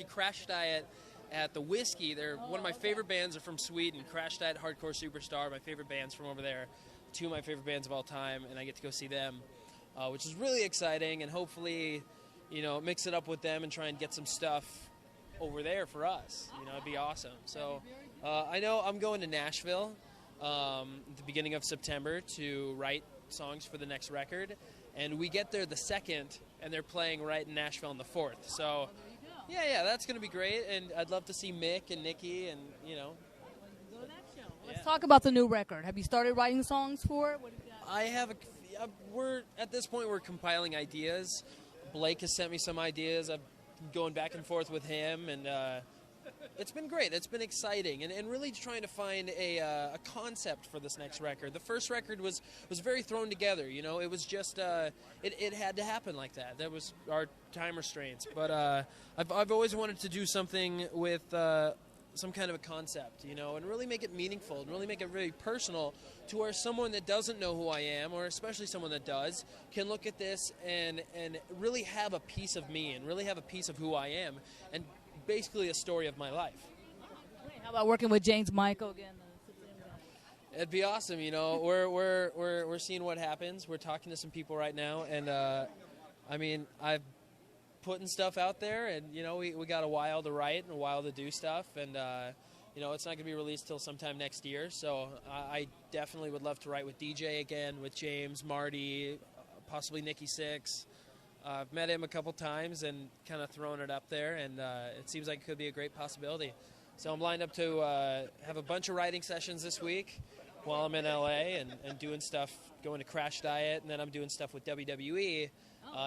Crash Diet at the Whiskey. They're one of my favorite bands. Are from Sweden. Crash Diet, Hardcore Superstar, my favorite bands from over there. Two of my favorite bands of all time, and I get to go see them, which is really exciting. And hopefully, mix it up with them and try and get some stuff over there for us. It'd be awesome. So I know I'm going to Nashville at the beginning of September to write songs for the next record, and we get there the 2nd, and they're playing right in Nashville on the 4th. So. Yeah, that's going to be great, and I'd love to see Mick and Nikki, and Go to that show. Let's talk about the new record. Have you started writing songs for it? What do you got? I have. We're at this point we're compiling ideas. Blake has sent me some ideas. I'm going back and forth with him, and it's been great. It's been exciting, and really trying to find a concept for this next record. The first record was very thrown together. It was just it had to happen like that. That was our time restraints. But I've always wanted to do something with some kind of a concept, and really make it meaningful and really make it really personal, to where someone that doesn't know who I am, or especially someone that does, can look at this and really have a piece of me and really have a piece of who I am, and basically a story of my life. How about working with James Michael again? It'd be awesome. We're seeing what happens. We're talking to some people right now, and I've putting stuff out there, and we got a while to write and a while to do stuff, and it's not going to be released till sometime next year. So I definitely would love to write with DJ again, with James, Marty, possibly Nikki Sixx. I've met him a couple times and kind of thrown it up there, and it seems like it could be a great possibility. So I'm lined up to have a bunch of writing sessions this week while I'm in LA and doing stuff, going to Crash Diet, and then I'm doing stuff with WWE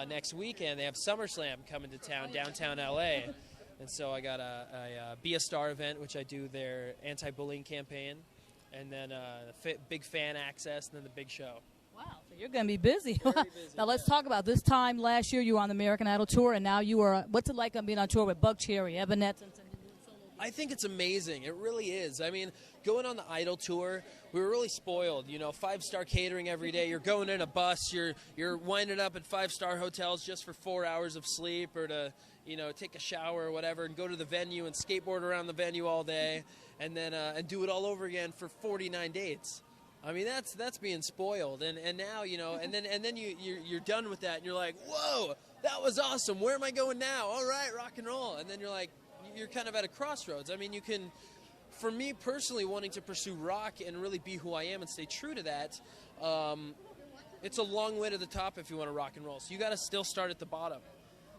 next weekend. They have SummerSlam coming to town, downtown LA. And so I got a Be a Star event, which I do their anti-bullying campaign, and then big fan access, and then the big show. Wow, so you're going to be busy. Very busy. Now let's talk about this time last year. You were on the American Idol tour, and now you are. What's it like being on tour with Buck Cherry, Evanescence, and I think it's amazing. It really is. I mean, going on the Idol tour, we were really spoiled. 5-star catering every day. You're going in a bus. You're winding up at 5-star hotels just for 4 hours of sleep, or to take a shower or whatever, and go to the venue and skateboard around the venue all day, and then and do it all over again for 49 dates. I mean, that's being spoiled, and now and then you're done with that, and you're like, whoa, that was awesome. Where am I going now? All right, rock and roll. And then you're kind of at a crossroads. I mean, for me personally, wanting to pursue rock and really be who I am and stay true to that, it's a long way to the top if you want to rock and roll. So you got to still start at the bottom.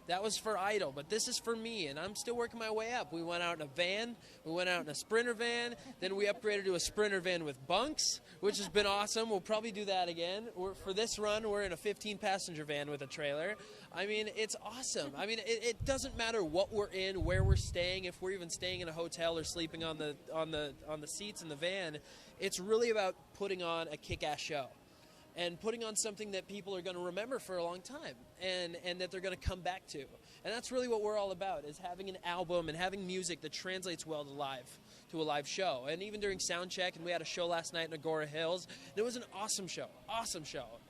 That was for Idol, but this is for me, and I'm still working my way up. We went out in a van, we went out in a Sprinter van, then we upgraded to a Sprinter van with bunks, which has been awesome. We'll probably do that again. For this run, we're in a 15-passenger van with a trailer. I mean, it's awesome. I mean, it doesn't matter what we're in, where we're staying, if we're even staying in a hotel or sleeping on the seats in the van. It's really about putting on a kick-ass show, and putting on something that people are going to remember for a long time, and that they're going to come back to. And that's really what we're all about, is having an album and having music that translates well to a live show. And even during Soundcheck, and we had a show last night in Agora Hills, and it was an awesome show.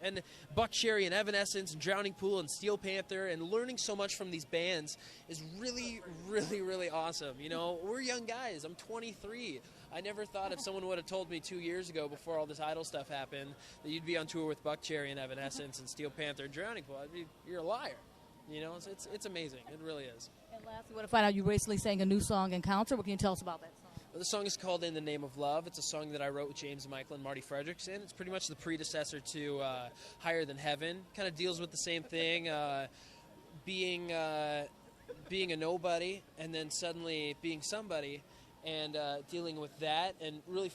And Buck Cherry and Evanescence and Drowning Pool and Steel Panther, and learning so much from these bands is really, really, really awesome. We're young guys. I'm 23. I never thought, if someone would have told me 2 years ago, before all this Idol stuff happened, that you'd be on tour with Buck Cherry and Evanescence and Steel Panther and Drowning Pool. You're a liar. It's amazing. It really is. And lastly, we want to find out, you recently sang a new song in concert. What can you tell us about that song? Well, the song is called In the Name of Love. It's a song that I wrote with James Michael and Marty Fredrickson. It's pretty much the predecessor to Higher Than Heaven. Kind of deals with the same thing, being a nobody and then suddenly being somebody, and dealing with that, and really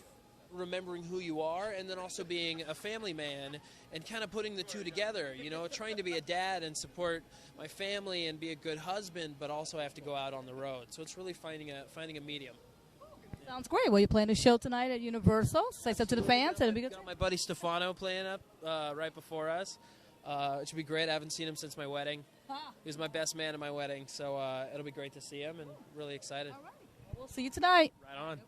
remembering who you are, and then also being a family man, and kind of putting the two together, trying to be a dad and support my family and be a good husband, but also have to go out on the road. So it's really finding a medium. Sounds great. Well, you're playing a show tonight at Universal. Say something to the fans. And got my buddy Stefano playing up right before us. It should be great. I haven't seen him since my wedding. He was my best man at my wedding, so it'll be great to see him, and really excited. All right. We'll see you tonight. Right on.